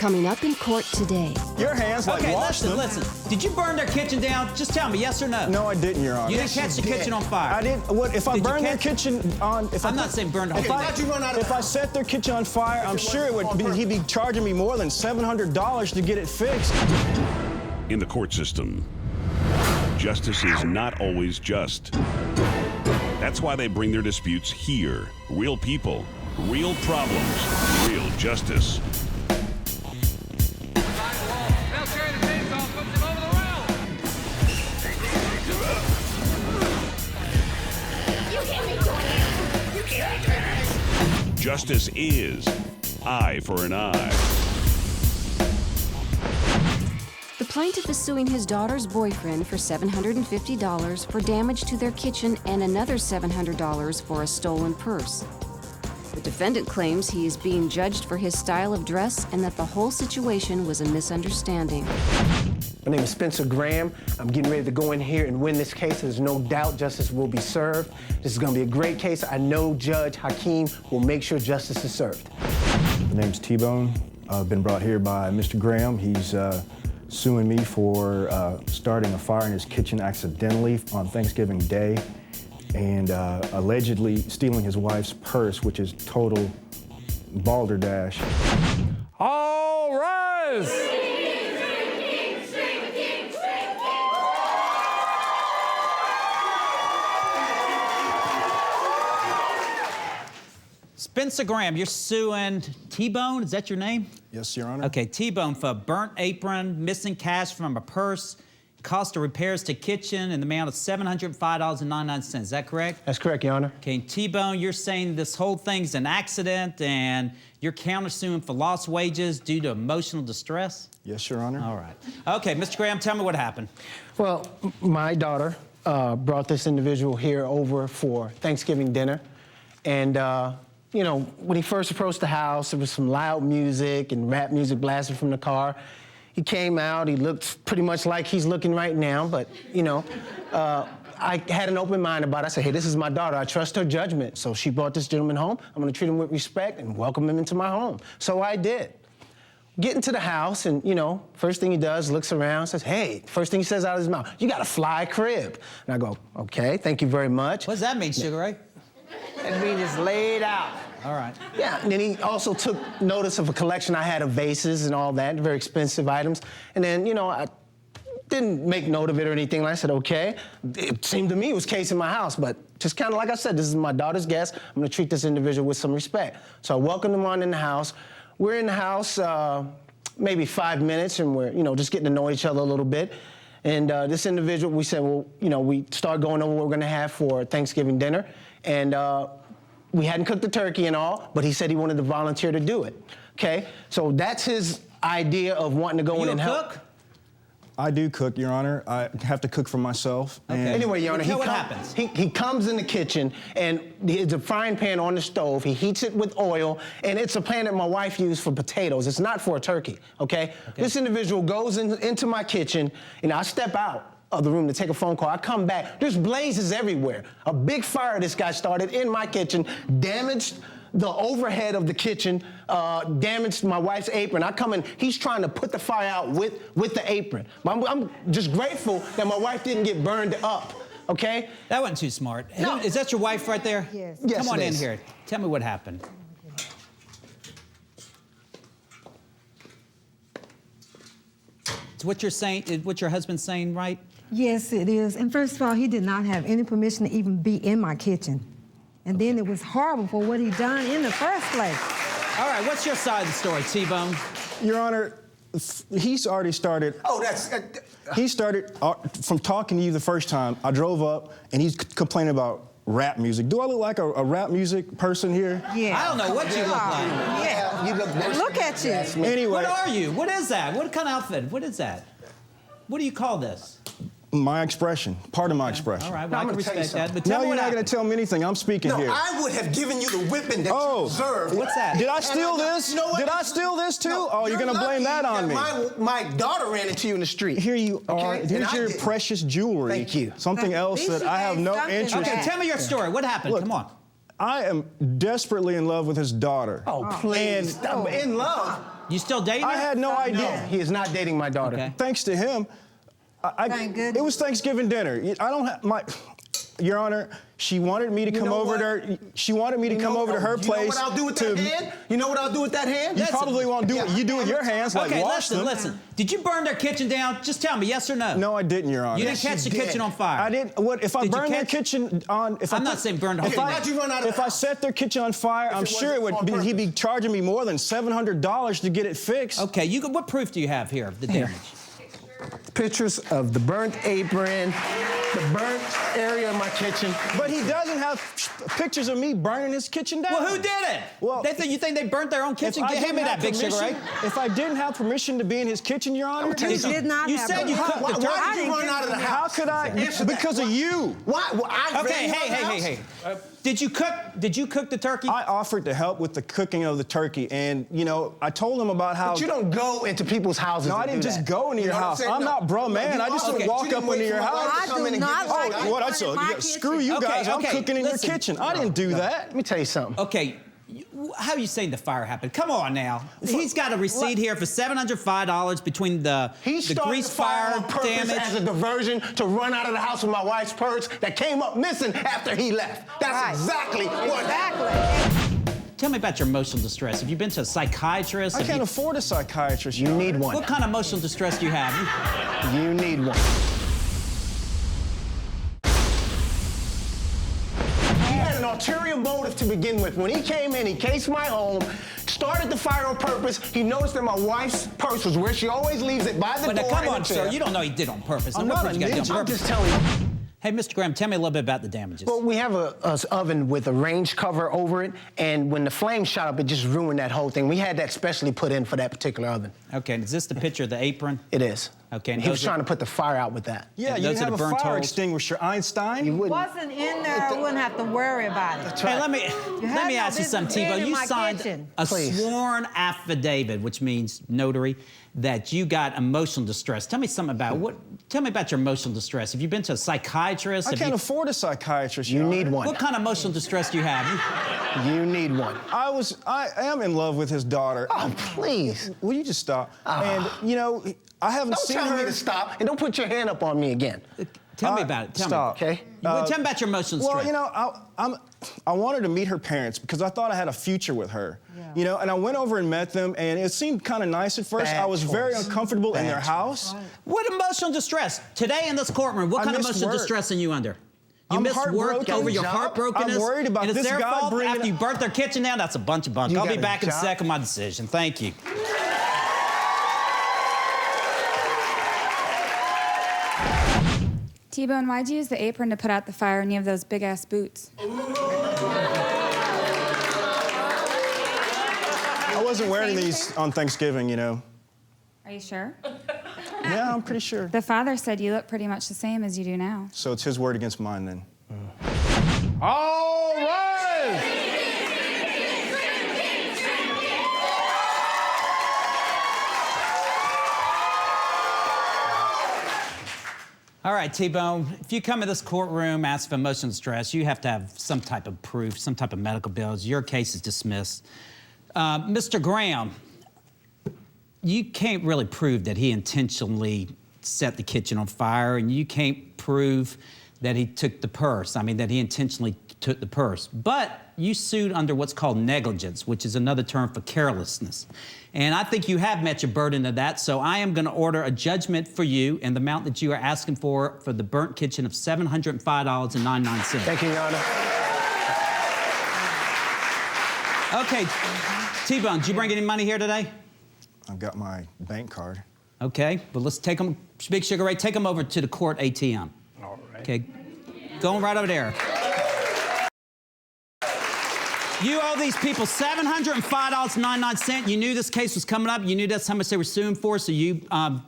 Coming up in court today. Your hands like wash them. Listen. Did you burn their kitchen down? Just tell me, yes or no? No, I didn't, Your Honor. You didn't catch the kitchen on fire? I didn't. What if I burned their kitchen on? I'm not saying burn the whole thing. If I set their kitchen on fire, I'm sure it would be. He'd be charging me more than $700 to get it fixed. In the court system, justice is not always just. That's why they bring their disputes here. Real people, real problems, real justice. Justice is eye for an eye. The plaintiff is suing his daughter's boyfriend for $750 for damage to their kitchen and another $700 for a stolen purse. The defendant claims he is being judged for his style of dress and that the whole situation was a misunderstanding. My name is Spencer Graham. I'm getting ready to go in here and win this case. There's no doubt justice will be served. This is going to be a great case. I know Judge Akim will make sure justice is served. My name's T-Bone. I've been brought here by Mr. Graham. He's suing me for starting a fire in his kitchen accidentally on Thanksgiving Day and allegedly stealing his wife's purse, which is total balderdash. All rise! Spencer Graham, you're suing T-Bone, is that your name? Yes, Your Honor. Okay, T-Bone for burnt apron, missing cash from a purse, cost of repairs to kitchen in the amount of $705.99. Is that correct? That's correct, Your Honor. Okay, T-Bone, you're saying this whole thing's an accident and you're countersuing for lost wages due to emotional distress? Yes, Your Honor. All right. Okay, Mr. Graham, tell me what happened. Well, my daughter brought this individual here over for Thanksgiving dinner. And, you know, when he first approached the house, there was some loud music and rap music blasting from the car. He came out, he looked pretty much like he's looking right now, but, you know, I had an open mind about it. I said, hey, this is my daughter. I trust her judgment. So she brought this gentleman home. I'm gonna treat him with respect and welcome him into my home. So I did. Get into the house and, you know, first thing he does, looks around, says, hey, first thing he says out of his mouth, you got a fly crib. And I go, okay, thank you very much. What does that mean, Sugar Ray? That means it's laid out. All right. Yeah, and then he also took notice of a collection I had of vases and all that, very expensive items. And then, you know, I didn't make note of it or anything. I said, okay. It seemed to me it was case in my house, but just kind of like I said, this is my daughter's guest. I'm gonna treat this individual with some respect. So I welcomed him on in the house. We're in the house maybe 5 minutes and we're, you know, just getting to know each other a little bit. And this individual, we said, well, you know, we started going over what we're gonna have for Thanksgiving dinner. And we hadn't cooked the turkey and all, but he said he wanted to volunteer to do it, okay? So that's his idea of wanting to go in and help. Cook? I do cook, Your Honor. I have to cook for myself. Okay. Anyway, Your Honor, what happens? He comes in the kitchen, and there's a frying pan on the stove. He heats it with oil, and it's a pan that my wife used for potatoes. It's not for a turkey, okay? This individual goes into my kitchen, and I step out of the room to take a phone call. I come back, there's blazes everywhere. A big fire this guy started in my kitchen, damaged the overhead of the kitchen, damaged my wife's apron. I come in, he's trying to put the fire out with the apron. I'm just grateful that my wife didn't get burned up, okay? That wasn't too smart. No. Is that your wife right there? Yes. Yes, Come on it in is. here. Tell me what happened. Is what you're saying, is what your husband's saying right? Yes, it is. And first of all, he did not have any permission to even be in my kitchen. And then it was horrible for what he done in the first place. All right, what's your side of the story, T-Bone? Your Honor, he's already started. Oh, that's... He started from talking to you the first time. I drove up and he's complaining about rap music. Do I look like a rap music person here? Yeah. I don't know what you look like. Yeah. You look worse. Look at you. Anyway. What are you? What is that? What kind of outfit? What is that? What do you call this? My expression, part of my expression. All right, Now, well, I'm I can gonna tell you respect that, something. but tell Now me you're what not going happened. to tell me anything. I'm speaking No, here. I would have given you the whipping that you deserve. What's that? Did I steal this? You know what? Did I steal this too? No, Oh, you're going to blame that on me. My daughter ran into you in the street. Here you are. Okay? Here's And I your didn't. precious jewelry. Thank you. Something else that I have no interest in. Okay, tell me your story. What happened? Look, Come on. I am desperately in love with his daughter. Oh, please. And In love? You still dating her? I had no idea. No, he is not dating my daughter. Okay. Thanks to him, Thank goodness. it was Thanksgiving dinner. I don't have my. Your Honor, she wanted me to come over to her. She wanted me to come over to her place. You know what I'll do with that hand? You know what I'll do with that hand? You probably won't do what you do with your hands, like Okay, wash them. listen. Did you burn their kitchen down? Just tell me, yes or no? No, I didn't, Your Honor. You didn't catch the kitchen on fire? I didn't. What if I Did you burned their catch- kitchen on? If I'm not saying burn the whole thing. If I set their kitchen on fire, I'm sure it would on be. purpose. He'd be charging me more than $700 to get it fixed. Okay, what proof do you have here of the damage? Pictures of the burnt apron, the burnt area of my kitchen. But he doesn't have pictures of me burning his kitchen down. Well, who did it? Well, you think they burnt their own kitchen? Hand me that big Sugar Ray. If I didn't have permission to be in his kitchen, Your Honor, You did not You have said you cooked the Why turkey. did you run out of the how house? could I? Answer that. Because of you. Why? Well, I Okay, ran you out of the hey. house. Did you cook the turkey? I offered to help with the cooking of the turkey, and I told him about how. But you don't go into people's houses. No, I and didn't do just that. go into You your know what house. saying? I'm not bro, man. You I just okay. didn't walk You up wait into for your my house. wife to I come do in and not give you like some- What I in saw? my Screw kitchen. you Okay, guys. I'm okay, cooking in listen. your kitchen. I didn't do that. Let me tell you something. Okay, how are you saying the fire happened? Come on now. He's got a receipt here for $705 between the He started grease the fire fire on purpose damage. as a diversion to run out of the house with my wife's purse that came up missing after he left. That's Right. exactly what happened. Exactly. Tell me about your emotional distress. Have you been to a psychiatrist? I Have can't you- afford a psychiatrist. You Your need Honor. one. What kind of emotional distress do you have? You need one. He had an ulterior motive to begin with. When he came in, he cased my home, started the fire on purpose. He noticed that my wife's purse was where she always leaves it, by the But now, door. come in on, the sir. chair. You don't know he did on purpose. I'm What not proof a you got ninja. on I'm purpose? just telling you. Hey, Mr. Graham, tell me a little bit about the damages. Well, we have a oven with a range cover over it, and when the flame shot up, it just ruined that whole thing. We had that specially put in for that particular oven. Okay, and is this the picture of the apron? It is. Okay, and He was those are- trying to put the fire out with that. Yeah, And you those didn't are have the a burnt fire holes? extinguisher, Einstein. You wouldn't. Wasn't in there, I wouldn't have to worry about it. Hey, let me had no ask you business something, being Tebow. in You my signed kitchen. a Please. sworn affidavit, which means notary, that you got emotional distress. Tell me something about Tell me about your emotional distress. Have you been to a psychiatrist? I Have can't you- afford a psychiatrist. You Your need Honor. one. What kind of emotional distress do you have? You need one. I am in love with his daughter. Oh, please. Will you just stop? And I haven't Don't seen tell her. me to stop, and don't put your hand up on me again. Tell me about it. Tell stop. me. Okay? Tell me about your emotional Well, distress. I wanted to meet her parents because I thought I had a future with her. And I went over and met them, and it seemed kind of nice at first. Bad I was very choice. uncomfortable in Bad their choice. house. What emotional distress? Today in this courtroom, what I kind of missed emotional work. distress are you under? You I'm missed work heartbroken. over your Job. heartbrokenness? I'm worried about and it's this their guy fault bringing after you burnt their kitchen down? That's a bunch of bunk. You I'll be got a back in a job? second with my decision. Thank you. T-Bone, why'd you use the apron to put out the fire when you have those big-ass boots? I wasn't wearing these on Thanksgiving, Are you sure? Yeah, I'm pretty sure. The father said you look pretty much the same as you do now. So it's his word against mine then. All rise! All right, T-Bone, if you come to this courtroom, ask for emotional distress, you have to have some type of proof, some type of medical bills. Your case is dismissed. Mr. Graham, you can't really prove that he intentionally set the kitchen on fire, and you can't prove that he took the purse. I mean, that he intentionally took the purse. But you sued under what's called negligence, which is another term for carelessness. And I think you have met your burden of that, so I am going to order a judgment for you in the amount that you are asking for the burnt kitchen of $705.99. Thank you, Your Honor. Okay, T-Bone, did you bring any money here today? I've got my bank card. Okay, well, let's take them, Big Sugar Ray, take them over to the court ATM. All right. Okay, going right over there. You owe these people $705.99. You knew this case was coming up. You knew that's how much they were suing for, so you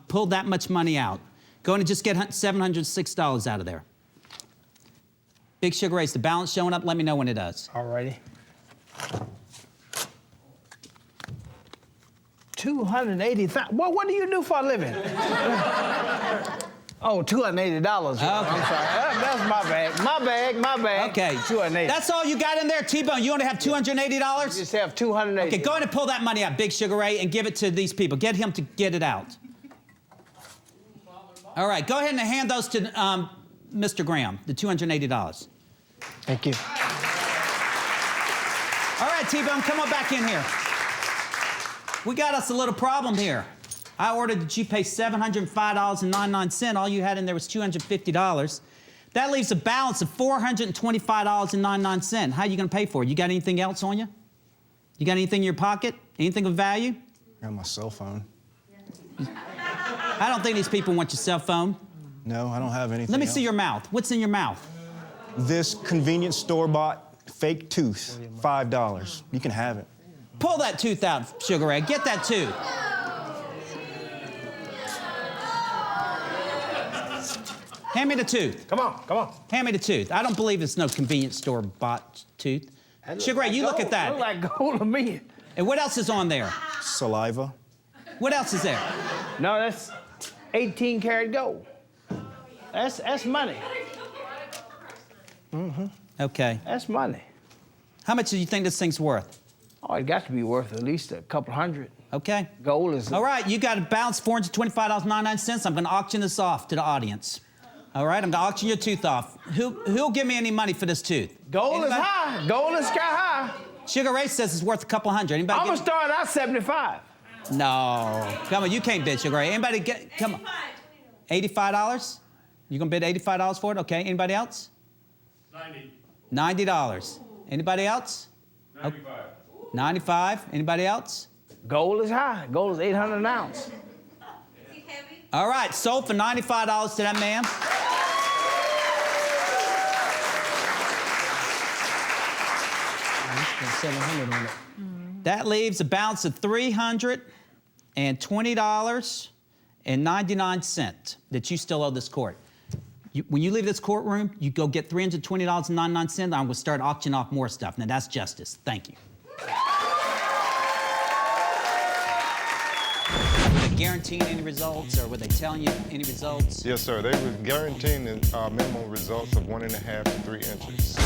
pulled that much money out. Go in and just get $706 out of there. Big Sugar Ray, is the balance showing up? Let me know when it does. All righty. 280,000. What do you do for a living? Oh, $280. I'm sorry. That's my bad. My bad. Okay. $280. That's all you got in there, T-Bone? You only have $280? You just have $280. Okay, go ahead and pull that money out, Big Sugar Ray, and give it to these people. Get him to get it out. All right, go ahead and hand those to Mr. Graham, the $280. Thank you. All right, T-Bone, come on back in here. We got us a little problem here. I ordered that you pay $705.99. All you had in there was $250. That leaves a balance of $425.99. How are you going to pay for it? You got anything else on you? You got anything in your pocket? Anything of value? I got my cell phone. I don't think these people want your cell phone. No, I don't have anything Let me else. see your mouth. What's in your mouth? This convenience store-bought fake tooth, $5. You can have it. Pull that tooth out, Sugar Ray. Get that tooth. Hand me the tooth. Come on. Hand me the tooth. I don't believe it's no convenience store bought tooth. Sugar Ray, you look at that. Look like gold to me. And what else is on there? Saliva. What else is there? No, that's 18 karat gold. That's money. Okay. That's money. How much do you think this thing's worth? Oh, it got to be worth at least a couple hundred. Okay. Gold is. All right, you got a balance $425.99. I'm going to auction this off to the audience. All right, I'm going to auction your tooth off. Who'll give me any money for this tooth? Gold Anybody? is high. Gold is sky high. Sugar Ray says it's worth a couple hundred. Anybody? I'm gonna start out 75. No. Come on, you can't bid, Sugar Ray. Anybody get? Come on. $85? You gonna bid $85 for it? Okay. Anybody else? $90. Anybody else? 95. Anybody else? Gold is high. Gold is 800 an ounce. All right, sold for $95 to that man. That leaves a balance of $320.99 that you still owe this court. When you leave this courtroom, you go get $320.99. I'm going to start auctioning off more stuff. Now, that's justice. Thank you. Were they guaranteeing any results, or were they telling you any results? Yes, sir. They were guaranteeing the minimum results of 1.5 to 3 inches.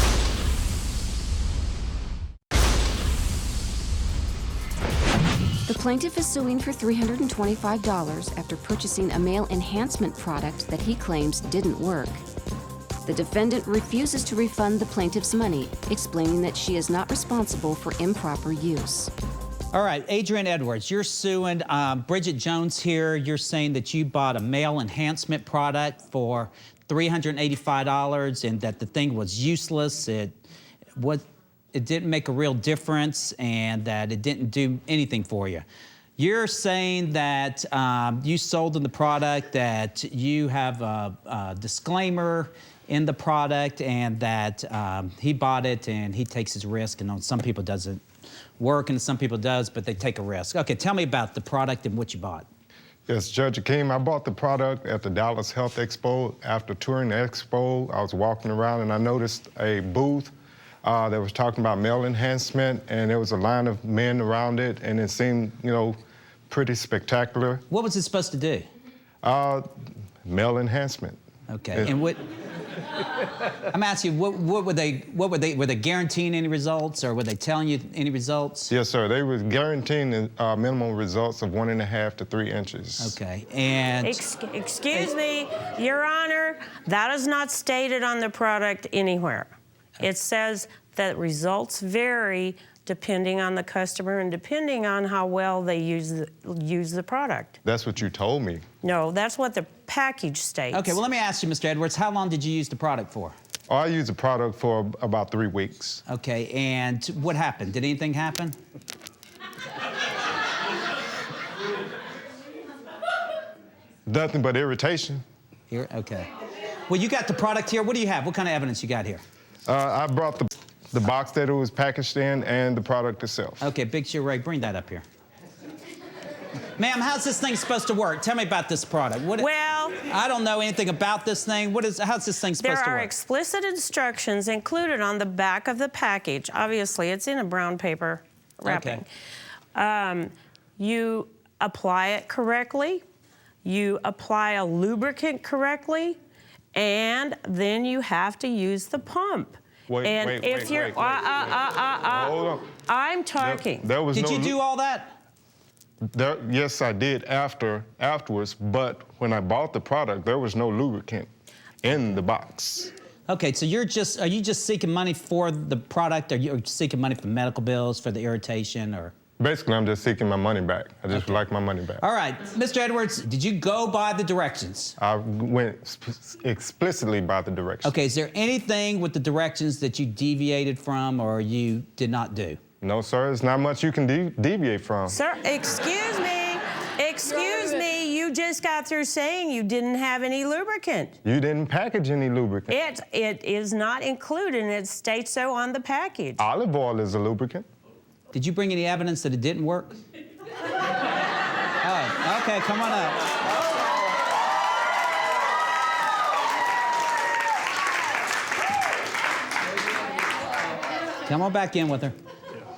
The plaintiff is suing for $325 after purchasing a male enhancement product that he claims didn't work. The defendant refuses to refund the plaintiff's money, explaining that she is not responsible for improper use. All right, Adrian Edwards, you're suing Bridget Jones here. You're saying that you bought a male enhancement product for $385 and that the thing was useless. It didn't make a real difference and that it didn't do anything for you. You're saying that you sold them the product, that you have a disclaimer in the product, and that he bought it and he takes his risk, and on some people it doesn't work and some people does, but they take a risk. Okay, tell me about the product and what you bought. Yes, Judge Akim, I bought the product at the Dallas Health Expo. After touring the expo, I was walking around and I noticed a booth that was talking about male enhancement, and there was a line of men around it, and it seemed, pretty spectacular. What was it supposed to do? Male enhancement. Okay, and what? I'm asking you, what were they guaranteeing any results, or were they telling you any results? Yes, sir. They were guaranteeing the minimum results of 1.5 to 3 inches. Okay, and excuse me, Your Honor, that is not stated on the product anywhere. It says that results vary depending on the customer and depending on how well they use the product. That's what you told me. No, that's what the package states. okay, well, let me ask you, Mr. Edwards, how long did you use the product for? Oh, I used the product for about 3 weeks. Okay, and what happened? Did anything happen? Nothing but irritation. Here, okay. Well, you got the product here. What do you have? What kind of evidence you got here? I brought the box that it was packaged in and the product itself. Okay, Big Shoe Ray, bring that up here. Ma'am, how's this thing supposed to work? Tell me about this product. Well, I don't know anything about this thing. How's this thing supposed to work? there are explicit instructions included on the back of the package. Obviously, it's in a brown paper wrapping. Okay. You apply it correctly. you apply a lubricant correctly, and then you have to use the pump. Hold on. I'm talking. There was Did no you do all that? Yes, I did afterwards, but when I bought the product, there was no lubricant in the box. Okay, so are you just seeking money for the product, or you're seeking money for medical bills, for the irritation, or? Basically, I'm just seeking my money back. I just would like my money back. All right, Mr. Edwards, did you go by the directions? I went explicitly by the directions. Okay, is there anything with the directions that you deviated from or you did not do? No, sir, there's not much you can deviate from. Sir, excuse me, you just got through saying you didn't have any lubricant. You didn't package any lubricant. It is not included, and it states so on the package. Olive oil is a lubricant. Did you bring any evidence that it didn't work? Oh, okay, come on up. Come on back in with her.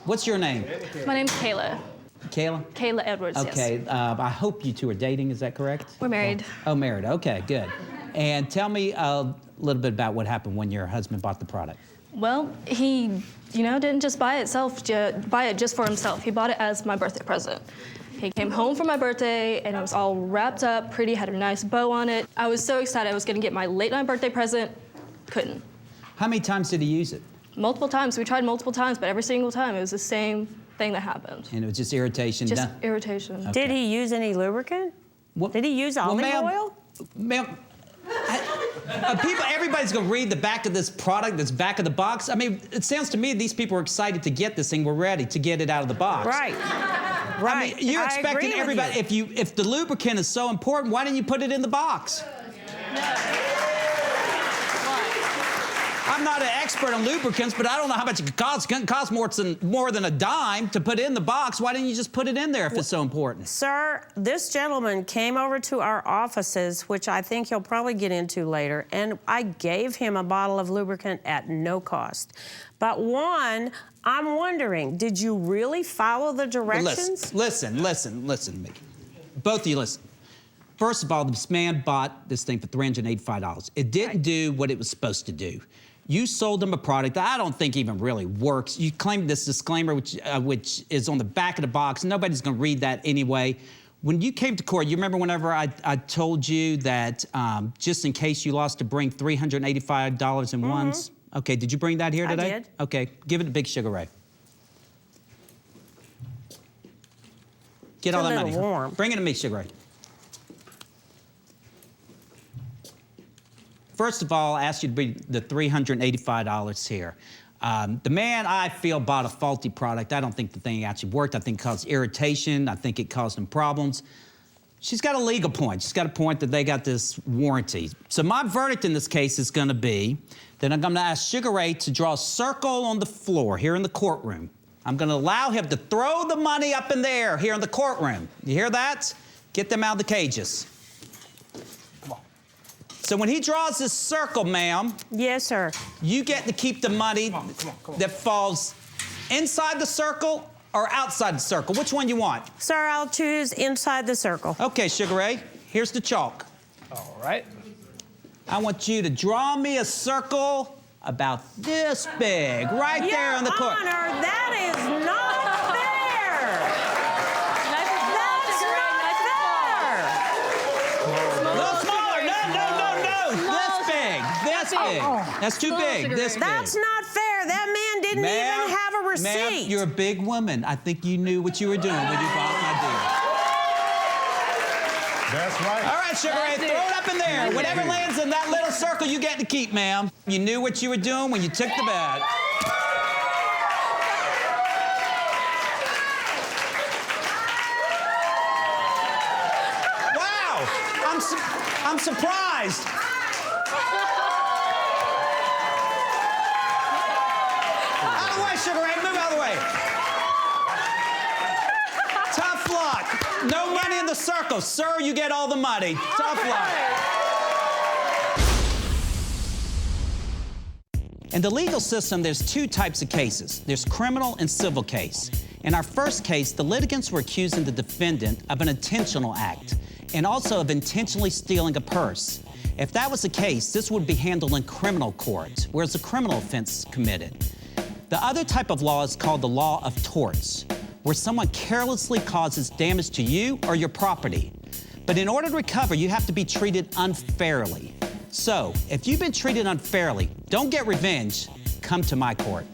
What's your name? My name's Kayla. Kayla? Kayla Edwards, Okay, yes. I hope you two are dating, is that correct? We're married. Oh, married, okay, good. And tell me a little bit about what happened when your husband bought the product. Well, he, didn't just buy it just for himself. He bought it as my birthday present. He came home for my birthday, and it was all wrapped up, pretty, had a nice bow on it. I was so excited I was gonna get my late night birthday present. Couldn't. How many times did he use it? Multiple times. We tried multiple times, but every single time it was the same thing that happened. And it was just irritation? Just irritation. Okay. Did he use any lubricant? Did he use olive oil? Ma'am, everybody's gonna read the back of this product, this back of the box. I mean, it sounds to me these people are excited to get this thing. We're ready to get it out of the box. Right. I mean, you're expecting everybody, if the lubricant is so important, why didn't you put it in the box? I'm not an expert on lubricants, but I don't know how much it costs. It costs more than a dime to put in the box. Why didn't you just put it in there if it's so important? Sir, this gentleman came over to our offices, which I think he'll probably get into later, and I gave him a bottle of lubricant at no cost. But one, I'm wondering, did you really follow the directions? Listen to me. Both of you listen. First of all, this man bought this thing for $385. It didn't do what it was supposed to do. You sold him a product that I don't think even really works. You claimed this disclaimer, which is on the back of the box. Nobody's going to read that anyway. When you came to court, you remember whenever I told you that just in case you lost, to bring $385 in ones? Okay, did you bring that here today? I did. Okay, give it to Big Sugar Ray. Get all that money. Warm. Bring it to me, Sugar Ray. First of all, I asked you to bring the $385 here. The man, I feel, bought a faulty product. I don't think the thing actually worked. I think it caused irritation. I think it caused him problems. She's got a legal point. She's got a point that they got this warranty. So my verdict in this case is going to be that I'm going to ask Sugar Ray to draw a circle on the floor here in the courtroom. I'm going to allow him to throw the money up in the air here in the courtroom. You hear that? Get them out of the cages. So when he draws this circle, ma'am. Yes, sir. You get to keep the money that falls inside the circle or outside the circle. Which one you want? Sir, I'll choose inside the circle. Okay, Sugar Ray, here's the chalk. All right. I want you to draw me a circle about this big, right there in the court. Your Honor, that is not fair. That's big. That's too big. This big. That's not fair. That man didn't even have a receipt. Ma'am, you're a big woman. I think you knew what you were doing when you bought my deal. That's right. All right, Sugar Ray, throw it up in there. Whatever lands in that little circle, you get to keep, ma'am. You knew what you were doing when you took the bet. Wow, I'm surprised. Out of the way, Sugar Ray, move out of the way. Tough luck. No money in the circle. Sir, you get all the money. Tough luck. In the legal system, there's two types of cases. There's criminal and civil case. In our first case, the litigants were accusing the defendant of an intentional act. and also of intentionally stealing a purse. If that was the case, this would be handled in criminal court, where it's a criminal offense committed. The other type of law is called the law of torts, where someone carelessly causes damage to you or your property. But in order to recover, you have to be treated unfairly. So, if you've been treated unfairly, don't get revenge, come to my court.